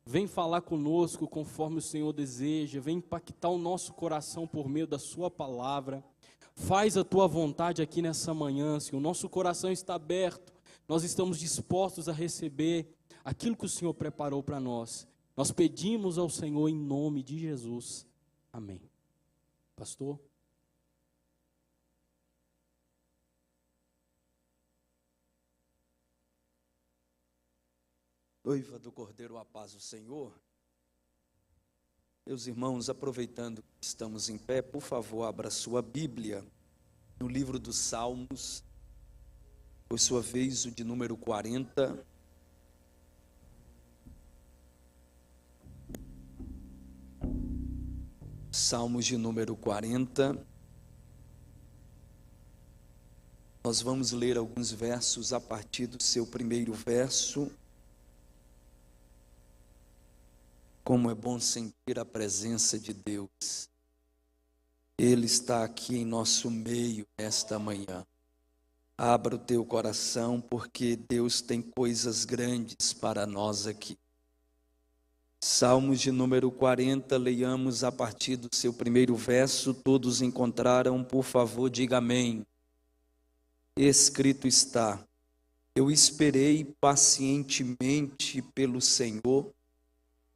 Vem falar conosco conforme o Senhor deseja, vem impactar o nosso coração por meio da sua palavra. Faz a tua vontade aqui nessa manhã, Senhor. O nosso coração está aberto, nós estamos dispostos a receber aquilo que o Senhor preparou para nós. Nós pedimos ao Senhor em nome de Jesus. Amém. Pastor? Noiva do Cordeiro, a paz do Senhor. Meus irmãos, aproveitando que estamos em pé, por favor, abra sua Bíblia no livro dos Salmos, por sua vez o de número 40. Salmos de número 40. Nós vamos ler alguns versos a partir do seu primeiro verso. Como é bom sentir a presença de Deus. Ele está aqui em nosso meio esta manhã. Abra o teu coração, porque Deus tem coisas grandes para nós aqui. Salmos de número 40, leiamos a partir do seu primeiro verso. Todos encontraram? Por favor, diga amém. Escrito está: eu esperei pacientemente pelo Senhor,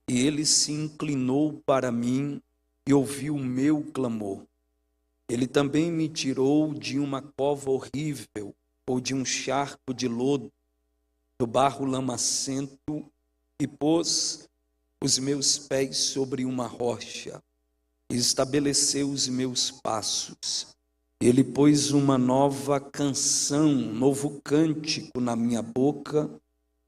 e Ele se inclinou para mim e ouviu o meu clamor. Ele também me tirou de uma cova horrível, ou de um charco de lodo, do barro lamacento, e pôs os meus pés sobre uma rocha, e estabeleceu os meus passos. Ele pôs uma nova canção, um novo cântico na minha boca,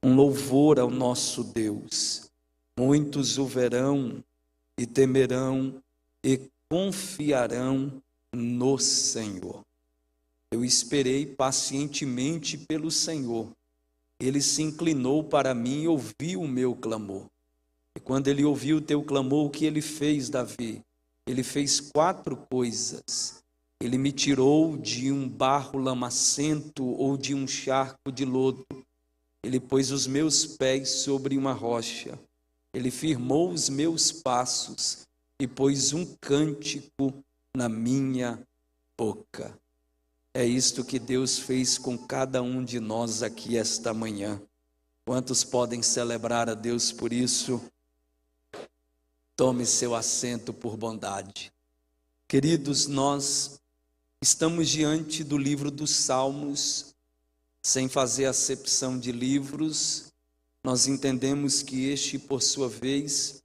um louvor ao nosso Deus. Muitos o verão e temerão e confiarão no Senhor. Eu esperei pacientemente pelo Senhor. Ele se inclinou para mim e ouviu o meu clamor. E quando ele ouviu o teu clamor, o que ele fez, Davi? Ele fez 4 coisas. Ele me tirou de um barro lamacento ou de um charco de lodo. Ele pôs os meus pés sobre uma rocha. Ele firmou os meus passos e pôs um cântico na minha boca. É isto que Deus fez com cada um de nós aqui esta manhã. Quantos podem celebrar a Deus por isso? Tome seu assento por bondade. Queridos, nós estamos diante do livro dos Salmos, sem fazer acepção de livros. Nós entendemos que este, por sua vez,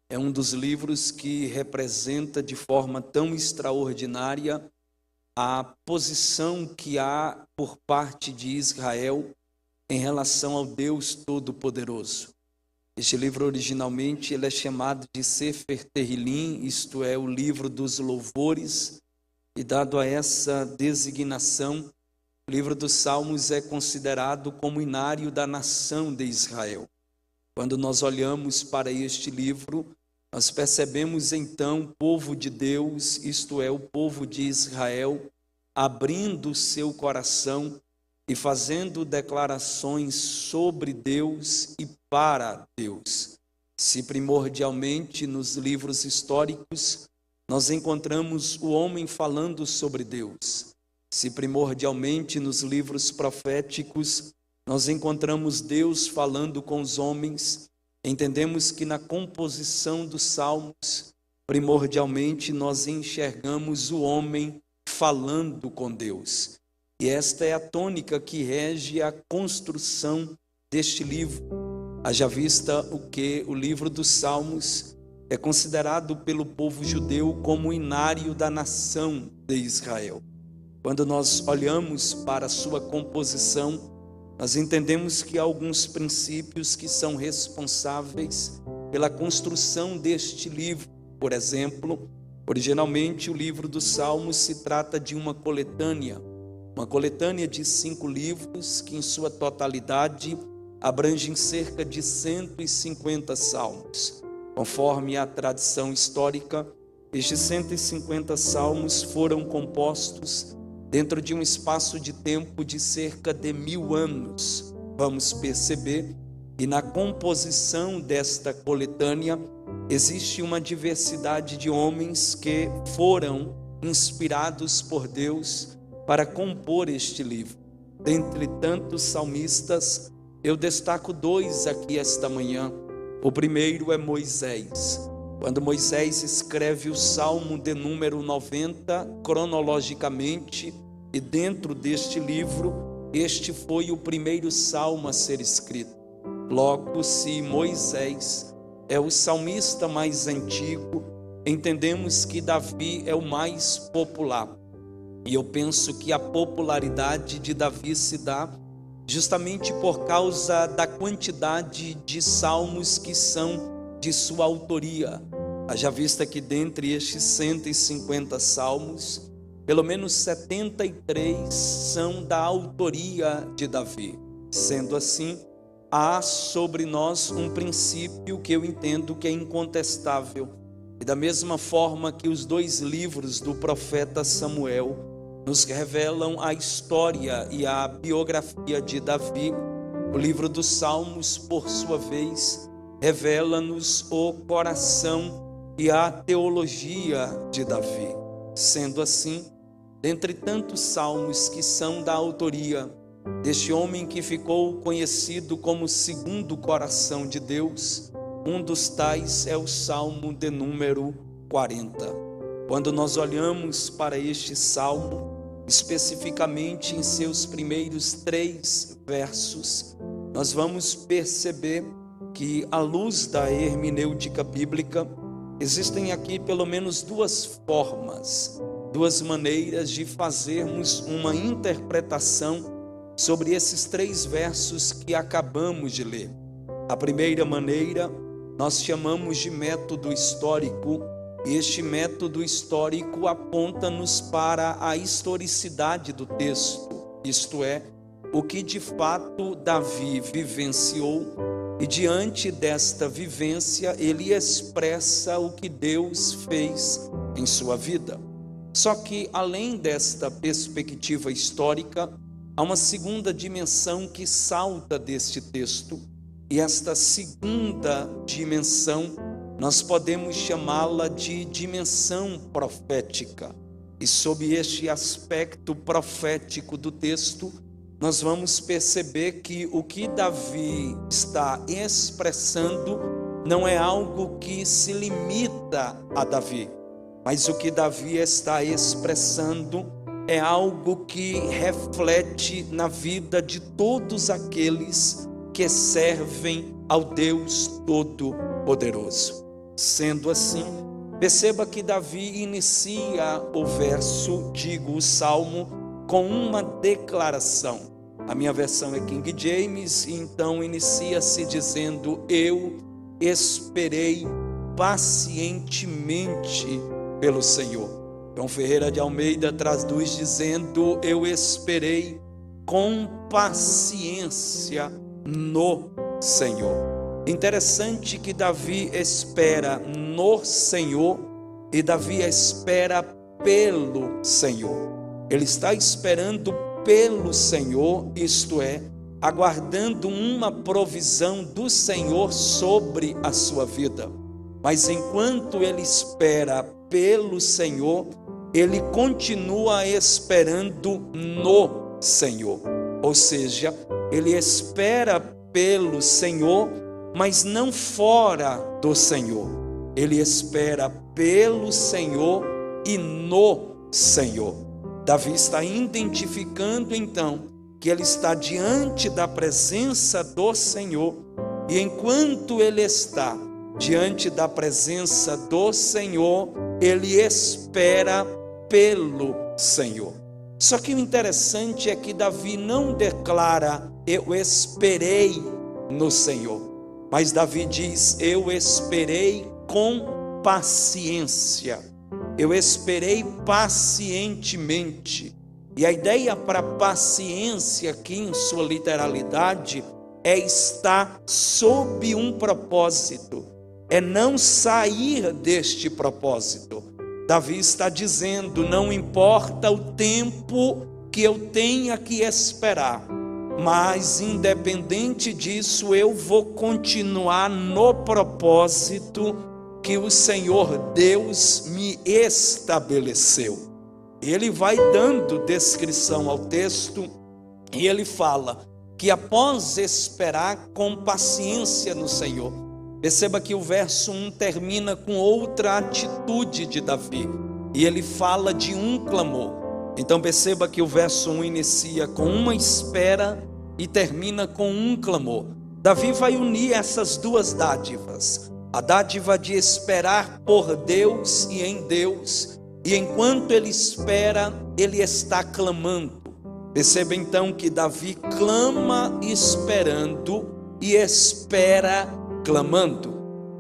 é um dos livros que representa de forma tão extraordinária a posição que há por parte de Israel em relação ao Deus Todo-Poderoso. Este livro originalmente ele é chamado de Sefer Tehillim, isto é, o livro dos louvores, e dado a essa designação, o livro dos Salmos é considerado como o inário da nação de Israel. Quando nós olhamos para este livro, nós percebemos então o povo de Deus, isto é, o povo de Israel, abrindo seu coração e fazendo declarações sobre Deus e para Deus. Se primordialmente nos livros históricos nós encontramos o homem falando sobre Deus, se primordialmente nos livros proféticos nós encontramos Deus falando com os homens, entendemos que na composição dos salmos, primordialmente nós enxergamos o homem falando com Deus. E esta é a tônica que rege a construção deste livro. Haja vista o que o livro dos Salmos é considerado pelo povo judeu como o inário da nação de Israel. Quando nós olhamos para a sua composição, nós entendemos que há alguns princípios que são responsáveis pela construção deste livro. Por exemplo, originalmente o livro dos Salmos se trata de uma coletânea de 5 livros que em sua totalidade abrangem cerca de 150 salmos. Conforme a tradição histórica, estes 150 salmos foram compostos dentro de um espaço de tempo de cerca de 1000 anos. Vamos perceber E na composição desta coletânea existe uma diversidade de homens que foram inspirados por Deus para compor este livro. Dentre tantos salmistas, eu destaco 2 aqui esta manhã. O primeiro é Moisés. Quando Moisés escreve o Salmo de número 90, cronologicamente, e dentro deste livro, este foi o primeiro salmo a ser escrito. Logo, se Moisés é o salmista mais antigo, entendemos que Davi é o mais popular. E eu penso que a popularidade de Davi se dá justamente por causa da quantidade de salmos que são de sua autoria. Haja vista que dentre estes 150 salmos, pelo menos 73 são da autoria de Davi. Sendo assim, há sobre nós um princípio que eu entendo que é incontestável. E da mesma forma que os 2 livros do profeta Samuel nos revelam a história e a biografia de Davi, o livro dos Salmos, por sua vez, revela-nos o coração e a teologia de Davi. Sendo assim, dentre tantos salmos que são da autoria deste homem que ficou conhecido como segundo coração de Deus, um dos tais é o Salmo de número 40. Quando nós olhamos para este salmo, especificamente em seus primeiros 3 versos, nós vamos perceber que, à luz da hermenêutica bíblica, existem aqui pelo menos 2 formas, 2 maneiras de fazermos uma interpretação sobre esses 3 versos que acabamos de ler. A primeira maneira nós chamamos de método histórico, e este método histórico aponta-nos para a historicidade do texto, isto é, o que de fato Davi vivenciou, e diante desta vivência ele expressa o que Deus fez em sua vida. Só que além desta perspectiva histórica, há uma segunda dimensão que salta deste texto, e esta segunda dimensão nós podemos chamá-la de dimensão profética. E sob este aspecto profético do texto, nós vamos perceber que o que Davi está expressando não é algo que se limita a Davi, mas o que Davi está expressando é algo que reflete na vida de todos aqueles que servem ao Deus Todo-Poderoso. Sendo assim, perceba que Davi inicia o o salmo, com uma declaração. A minha versão é King James, e então inicia-se dizendo: eu esperei pacientemente pelo Senhor. João Ferreira de Almeida traduz dizendo: eu esperei com paciência no Senhor. Interessante que Davi espera no Senhor e Davi espera pelo Senhor. Ele está esperando pelo Senhor, isto é, aguardando uma provisão do Senhor sobre a sua vida. Mas enquanto ele espera pelo Senhor, ele continua esperando no Senhor. Ou seja, ele espera pelo Senhor, mas não fora do Senhor. Ele espera pelo Senhor e no Senhor. Davi está identificando então que ele está diante da presença do Senhor, e enquanto ele está diante da presença do Senhor, ele espera pelo Senhor. Só que o interessante é que Davi não declara: eu esperei no Senhor, mas Davi diz: eu esperei com paciência, eu esperei pacientemente. E a ideia para paciência aqui em sua literalidade é estar sob um propósito, é não sair deste propósito. Davi está dizendo: não importa o tempo que eu tenha que esperar, mas independente disso, eu vou continuar no propósito que o Senhor Deus me estabeleceu. Ele vai dando descrição ao texto e ele fala que após esperar com paciência no Senhor, perceba que o verso 1 termina com outra atitude de Davi, e ele fala de um clamor. Então perceba que o verso 1 inicia com uma espera e termina com um clamor. Davi vai unir essas duas dádivas, a dádiva de esperar por Deus e em Deus, e enquanto ele espera, ele está clamando. Perceba então que Davi clama esperando e espera clamando.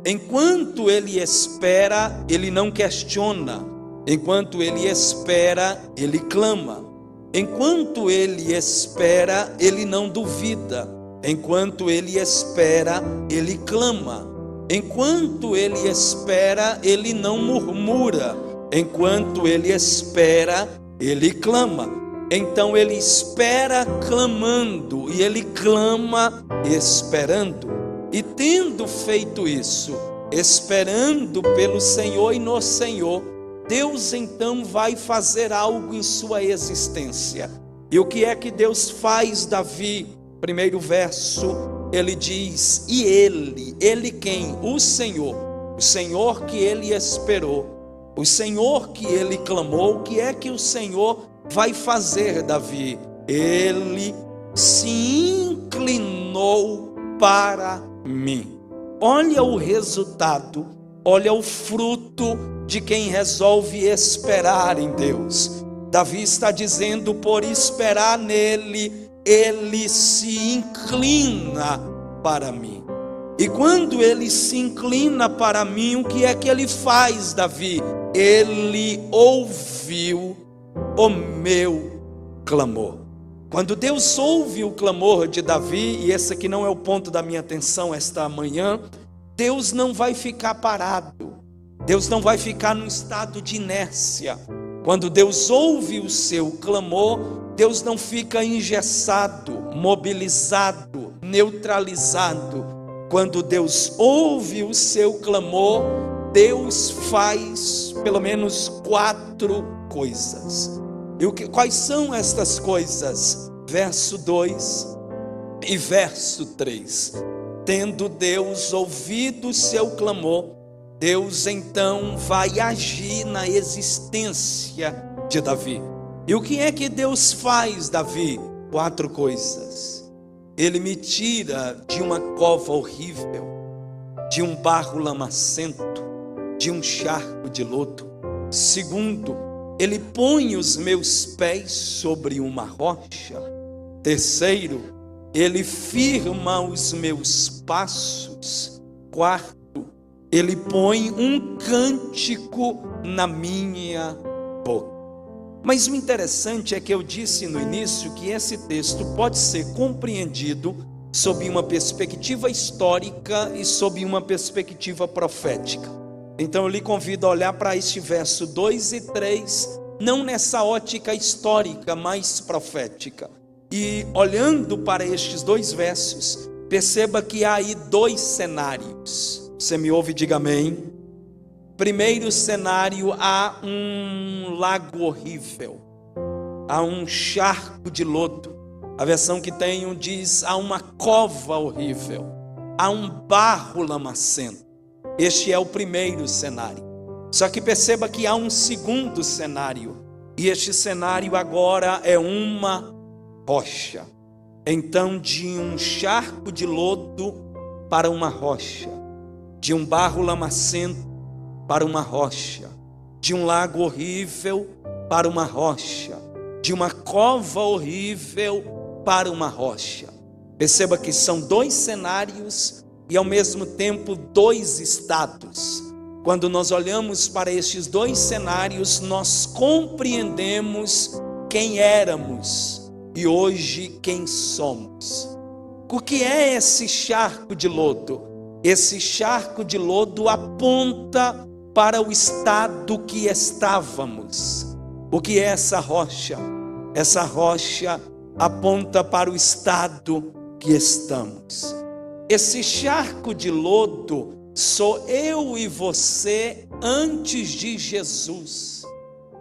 Enquanto ele espera, ele não questiona. Enquanto ele espera, ele clama. Enquanto ele espera, ele não duvida. Enquanto ele espera, ele clama. Enquanto ele espera, ele não murmura. Enquanto ele espera, ele clama. Então ele espera clamando e ele clama esperando. E tendo feito isso, esperando pelo Senhor e no Senhor, Deus então vai fazer algo em sua existência. E o que é que Deus faz, Davi? Primeiro verso, ele diz: e ele quem? O Senhor que ele esperou, o Senhor que ele clamou. O que é que o Senhor vai fazer, Davi? Ele se inclinou para mim. Olha o resultado, olha o fruto de quem resolve esperar em Deus. Davi está dizendo: por esperar nele, ele se inclina para mim. E quando ele se inclina para mim, o que é que ele faz, Davi? Ele ouviu o meu clamor. Quando Deus ouve o clamor de Davi, e esse aqui não é o ponto da minha atenção esta manhã, Deus não vai ficar parado, Deus não vai ficar num estado de inércia. Quando Deus ouve o seu clamor, Deus não fica engessado, mobilizado, neutralizado. Quando Deus ouve o seu clamor, Deus faz pelo menos 4 coisas. E quais são estas coisas? Verso 2 e verso 3. Tendo Deus ouvido o seu clamor, Deus então vai agir na existência de Davi. E o que é que Deus faz, Davi? 4 coisas. Ele me tira de uma cova horrível, de um barro lamacento, de um charco de lodo. Segundo, ele põe os meus pés sobre uma rocha. Terceiro, ele firma os meus passos. Quarto, ele põe um cântico na minha boca. Mas o interessante é que eu disse no início que esse texto pode ser compreendido sob uma perspectiva histórica e sob uma perspectiva profética. Então eu lhe convido a olhar para este verso 2 e 3, não nessa ótica histórica, mas profética. E olhando para estes 2 versos, perceba que há aí 2 cenários. Você me ouve? Diga amém. Primeiro cenário, há um lago horrível, há um charco de lodo. A versão que tenho diz: há uma cova horrível, há um barro lamacento. Este é o primeiro cenário. Só que perceba que há um segundo cenário, e este cenário agora é uma rocha. Então, de um charco de lodo para uma rocha, de um barro lamacento para uma rocha, de um lago horrível para uma rocha, de uma cova horrível para uma rocha. Perceba que são 2 cenários e ao mesmo tempo 2 estados. Quando nós olhamos para estes 2 cenários, nós compreendemos quem éramos e hoje quem somos. O que é esse charco de lodo? Esse charco de lodo aponta para o estado que estávamos. O que é essa rocha? Essa rocha aponta para o estado que estamos. Esse charco de lodo sou eu e você antes de Jesus.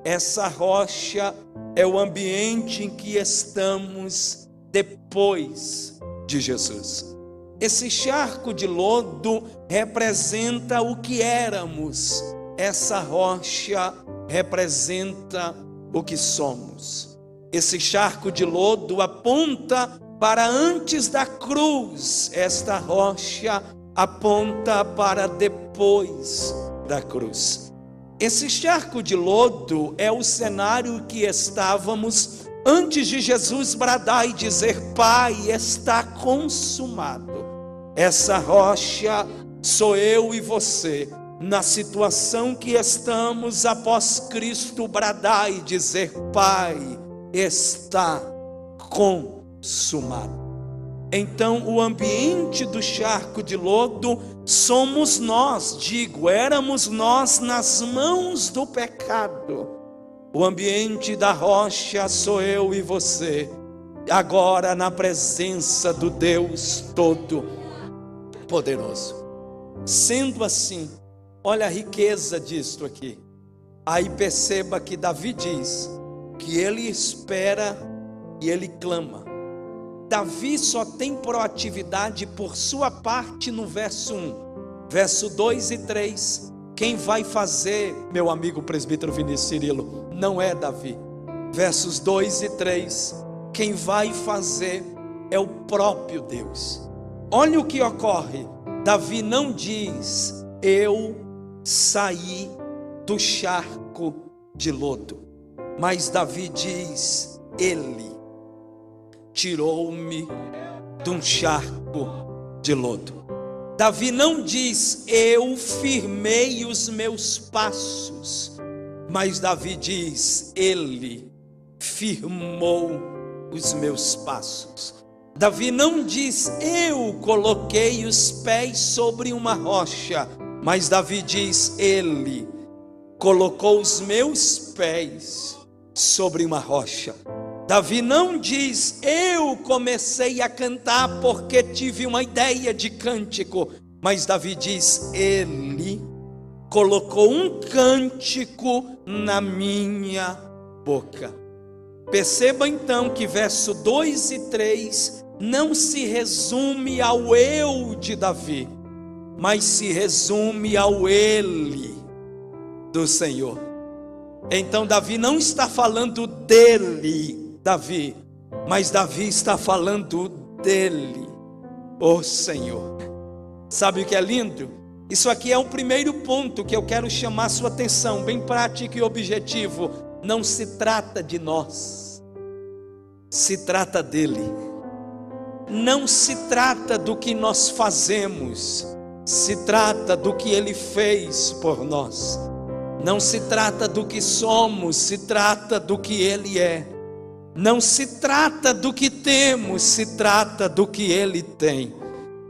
Essa rocha é o ambiente em que estamos depois de Jesus. Esse charco de lodo representa o que éramos. Essa rocha representa o que somos. Esse charco de lodo aponta para antes da cruz. Esta rocha aponta para depois da cruz. Esse charco de lodo é o cenário que estávamos antes de Jesus bradar e dizer: Pai, está consumado. Essa rocha sou eu e você, na situação que estamos após Cristo bradar e dizer: Pai, está consumado. Então o ambiente do charco de lodo somos nós, éramos nós nas mãos do pecado. O ambiente da rocha sou eu e você, agora na presença do Deus Todo-Poderoso. Sendo assim, olha a riqueza disto aqui. Aí perceba que Davi diz que ele espera e ele clama. Davi só tem proatividade por sua parte no verso 1. Verso 2 e 3. Quem vai fazer, meu amigo presbítero Vinícius Cirilo, não é Davi. Versos 2 e 3. Quem vai fazer é o próprio Deus. Olha o que ocorre. Davi não diz: eu saí do charco de lodo. Mas Davi diz: ele tirou-me de um charco de lodo. Davi não diz: eu firmei os meus passos. Mas Davi diz: ele firmou os meus passos. Davi não diz: eu coloquei os pés sobre uma rocha. Mas Davi diz: ele colocou os meus pés sobre uma rocha. Davi não diz: eu comecei a cantar porque tive uma ideia de cântico. Mas Davi diz: ele colocou um cântico na minha boca. Perceba então que verso 2 e 3 não se resume ao eu de Davi, mas se resume ao ele do Senhor. Então Davi não está falando dele, Davi, mas Davi está falando dele, o Senhor. Sabe o que é lindo? Isso aqui é o primeiro ponto que eu quero chamar sua atenção, bem prático e objetivo. Não se trata de nós, se trata dele. Não se trata do que nós fazemos, se trata do que ele fez por nós. Não se trata do que somos, se trata do que ele é. Não se trata do que temos, se trata do que ele tem.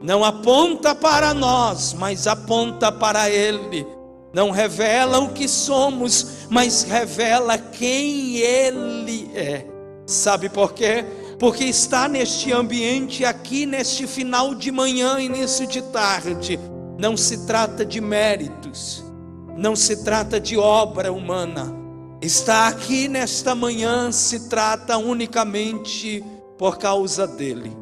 Não aponta para nós, mas aponta para ele. Não revela o que somos, mas revela quem ele é. Sabe por quê? Porque está neste ambiente aqui, neste final de manhã, início de tarde. Não se trata de méritos, não se trata de obra humana. Está aqui nesta manhã, se trata unicamente por causa dele.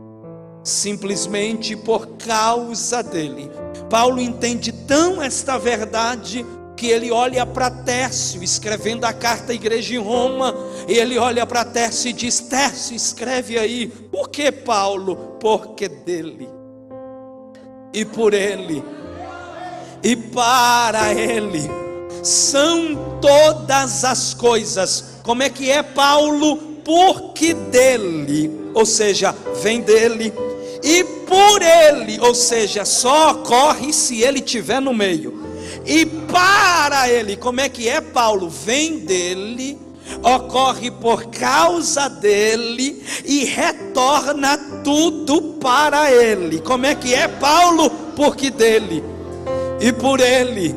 Simplesmente por causa dele. Paulo entende tão esta verdade que ele olha para Tércio, escrevendo a carta à igreja em Roma, e ele olha para Tércio e diz: Tércio, escreve aí. Por que, Paulo? Porque dele, e por ele, e para ele são todas as coisas. Como é que é, Paulo? Porque dele, ou seja, vem dele, e por ele, ou seja, só ocorre se ele estiver no meio, e para ele. Como é que é, Paulo? Vem dele, ocorre por causa dele e retorna tudo para ele. Como é que é, Paulo? Porque dele, e por ele,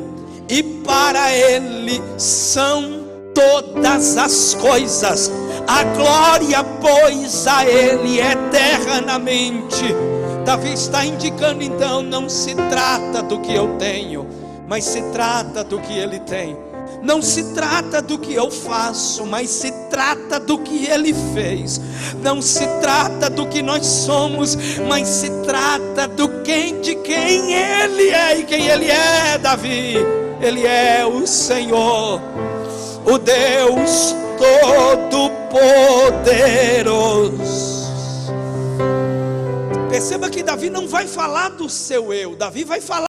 e para ele são todas as coisas. A glória, pois, a Ele eternamente. Davi está indicando então, não se trata do que eu tenho, mas se trata do que Ele tem. Não se trata do que eu faço, mas se trata do que Ele fez. Não se trata do que nós somos, mas se trata de quem Ele é. E quem Ele é, Davi? Ele é o Senhor, o Deus Todo-Poderoso. Perceba que Davi não vai falar do seu eu, Davi vai falar